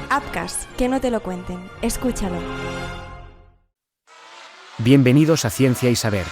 Apcas, que no te lo cuenten. Escúchalo. Bienvenidos a Ciencia y Saber.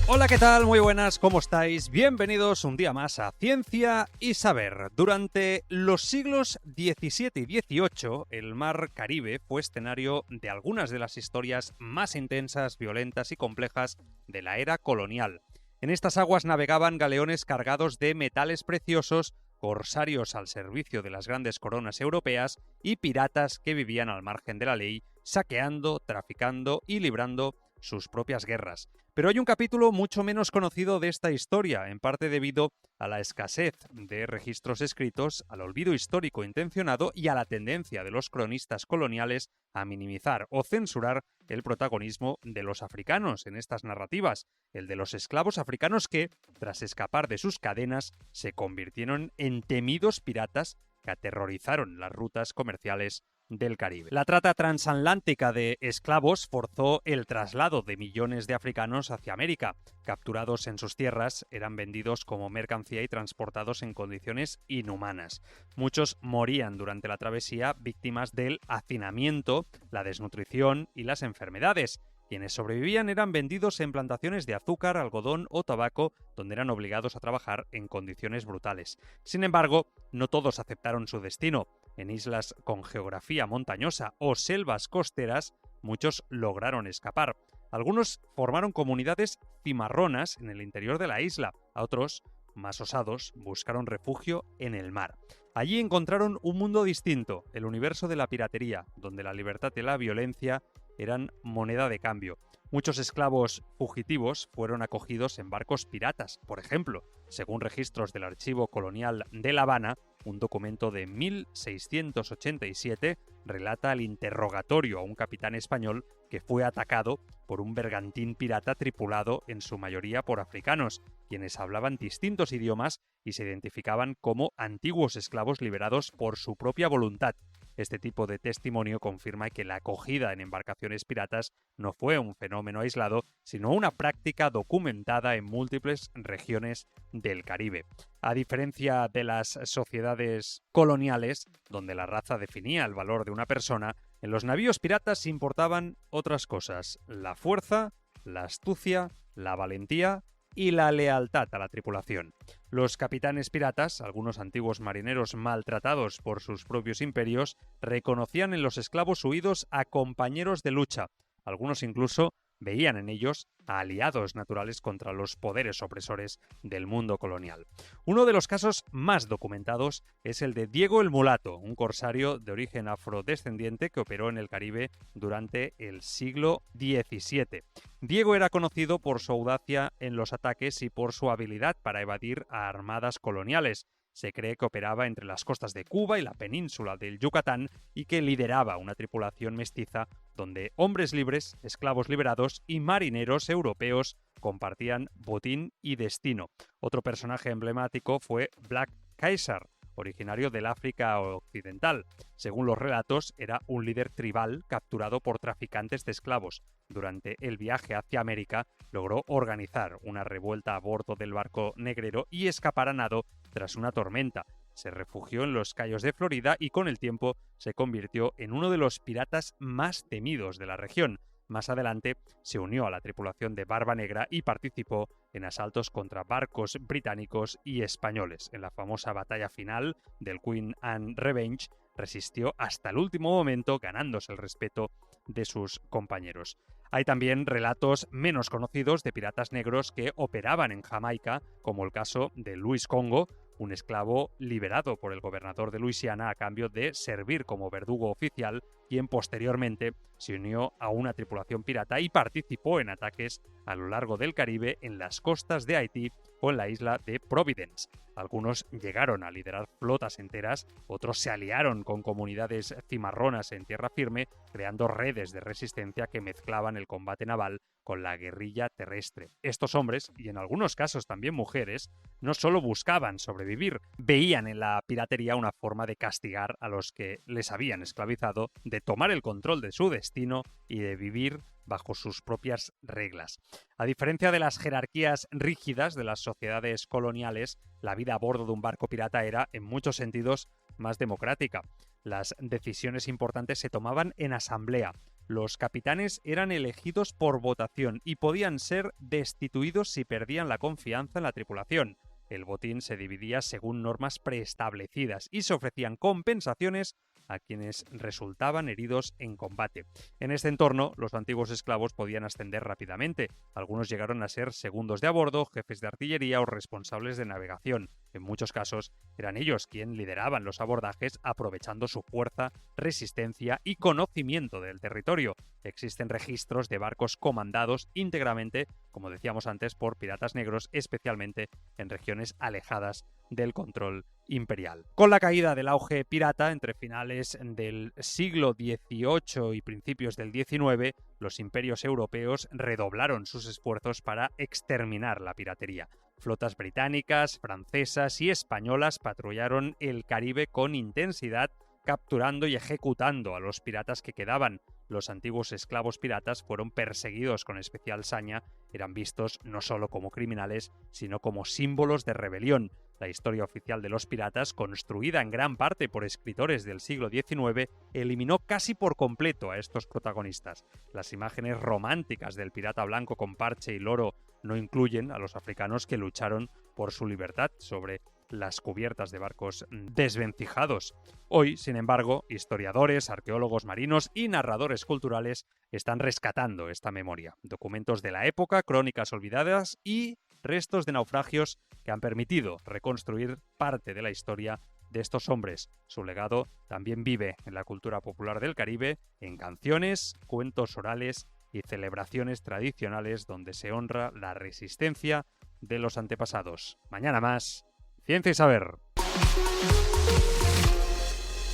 Hola, ¿qué tal? Muy buenas, ¿cómo estáis? Bienvenidos un día más a Ciencia y Saber. Durante los siglos XVII y XVIII, el mar Caribe fue escenario de algunas de las historias más intensas, violentas y complejas de la era colonial. En estas aguas navegaban galeones cargados de metales preciosos, corsarios al servicio de las grandes coronas europeas y piratas que vivían al margen de la ley, saqueando, traficando y librando sus propias guerras. Pero hay un capítulo mucho menos conocido de esta historia, en parte debido a la escasez de registros escritos, al olvido histórico intencionado y a la tendencia de los cronistas coloniales a minimizar o censurar el protagonismo de los africanos en estas narrativas, el de los esclavos africanos que, tras escapar de sus cadenas, se convirtieron en temidos piratas que aterrorizaron las rutas comerciales del Caribe. La trata transatlántica de esclavos forzó el traslado de millones de africanos hacia América. Capturados en sus tierras, eran vendidos como mercancía y transportados en condiciones inhumanas. Muchos morían durante la travesía víctimas del hacinamiento, la desnutrición y las enfermedades. Quienes sobrevivían eran vendidos en plantaciones de azúcar, algodón o tabaco, donde eran obligados a trabajar en condiciones brutales. Sin embargo, no todos aceptaron su destino. En islas con geografía montañosa o selvas costeras, muchos lograron escapar. Algunos formaron comunidades cimarronas en el interior de la isla. A otros, más osados, buscaron refugio en el mar. Allí encontraron un mundo distinto, el universo de la piratería, donde la libertad y la violencia eran moneda de cambio. Muchos esclavos fugitivos fueron acogidos en barcos piratas. Por ejemplo, según registros del Archivo Colonial de La Habana, un documento de 1687 relata el interrogatorio a un capitán español que fue atacado por un bergantín pirata tripulado en su mayoría por africanos, quienes hablaban distintos idiomas y se identificaban como antiguos esclavos liberados por su propia voluntad. Este tipo de testimonio confirma que la acogida en embarcaciones piratas no fue un fenómeno aislado, sino una práctica documentada en múltiples regiones del Caribe. A diferencia de las sociedades coloniales, donde la raza definía el valor de una persona, en los navíos piratas se importaban otras cosas: la fuerza, la astucia, la valentía y la lealtad a la tripulación. Los capitanes piratas, algunos antiguos marineros maltratados por sus propios imperios, reconocían en los esclavos huidos a compañeros de lucha. Algunos incluso veían en ellos a aliados naturales contra los poderes opresores del mundo colonial. Uno de los casos más documentados es el de Diego el Mulato, un corsario de origen afrodescendiente que operó en el Caribe durante el siglo XVII. Diego era conocido por su audacia en los ataques y por su habilidad para evadir a armadas coloniales. Se cree que operaba entre las costas de Cuba y la península del Yucatán y que lideraba una tripulación mestiza donde hombres libres, esclavos liberados y marineros europeos compartían botín y destino. Otro personaje emblemático fue Black Kaiser, originario del África Occidental. Según los relatos, era un líder tribal capturado por traficantes de esclavos. Durante el viaje hacia América, logró organizar una revuelta a bordo del barco negrero y escapar a nado tras una tormenta. Se refugió en los Cayos de Florida y con el tiempo se convirtió en uno de los piratas más temidos de la región. Más adelante se unió a la tripulación de Barba Negra y participó en asaltos contra barcos británicos y españoles. En la famosa batalla final del Queen Anne Revenge resistió hasta el último momento, ganándose el respeto de sus compañeros. Hay también relatos menos conocidos de piratas negros que operaban en Jamaica, como el caso de Luis Congo, un esclavo liberado por el gobernador de Luisiana a cambio de servir como verdugo oficial, quien posteriormente se unió a una tripulación pirata y participó en ataques a lo largo del Caribe, en las costas de Haití o en la isla de Providence. Algunos llegaron a liderar flotas enteras, otros se aliaron con comunidades cimarronas en tierra firme, creando redes de resistencia que mezclaban el combate naval con la guerrilla terrestre. Estos hombres, y en algunos casos también mujeres, no solo buscaban sobrevivir, veían en la piratería una forma de castigar a los que les habían esclavizado, de tomar el control de su destino y de vivir bajo sus propias reglas. A diferencia de las jerarquías rígidas de las sociedades coloniales, la vida a bordo de un barco pirata era, en muchos sentidos, más democrática. Las decisiones importantes se tomaban en asamblea. Los capitanes eran elegidos por votación y podían ser destituidos si perdían la confianza en la tripulación. El botín se dividía según normas preestablecidas y se ofrecían compensaciones a quienes resultaban heridos en combate. En este entorno, los antiguos esclavos podían ascender rápidamente. Algunos llegaron a ser segundos de a bordo, jefes de artillería o responsables de navegación. En muchos casos, eran ellos quienes lideraban los abordajes aprovechando su fuerza, resistencia y conocimiento del territorio. Existen registros de barcos comandados íntegramente, como decíamos antes, por piratas negros, especialmente en regiones alejadas del control imperial. Con la caída del auge pirata entre finales del siglo XVIII y principios del XIX, los imperios europeos redoblaron sus esfuerzos para exterminar la piratería. Flotas británicas, francesas y españolas patrullaron el Caribe con intensidad, capturando y ejecutando a los piratas que quedaban. Los antiguos esclavos piratas fueron perseguidos con especial saña, eran vistos no solo como criminales, sino como símbolos de rebelión. La historia oficial de los piratas, construida en gran parte por escritores del siglo XIX, eliminó casi por completo a estos protagonistas. Las imágenes románticas del pirata blanco con parche y loro no incluyen a los africanos que lucharon por su libertad sobre las cubiertas de barcos desvencijados. Hoy, sin embargo, historiadores, arqueólogos marinos y narradores culturales están rescatando esta memoria. Documentos de la época, crónicas olvidadas y restos de naufragios que han permitido reconstruir parte de la historia de estos hombres. Su legado también vive en la cultura popular del Caribe, en canciones, cuentos orales y celebraciones tradicionales donde se honra la resistencia de los antepasados. Mañana más. Ciencia y Saber.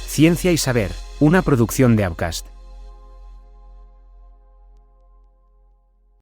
Ciencia y Saber, una producción de Upcast.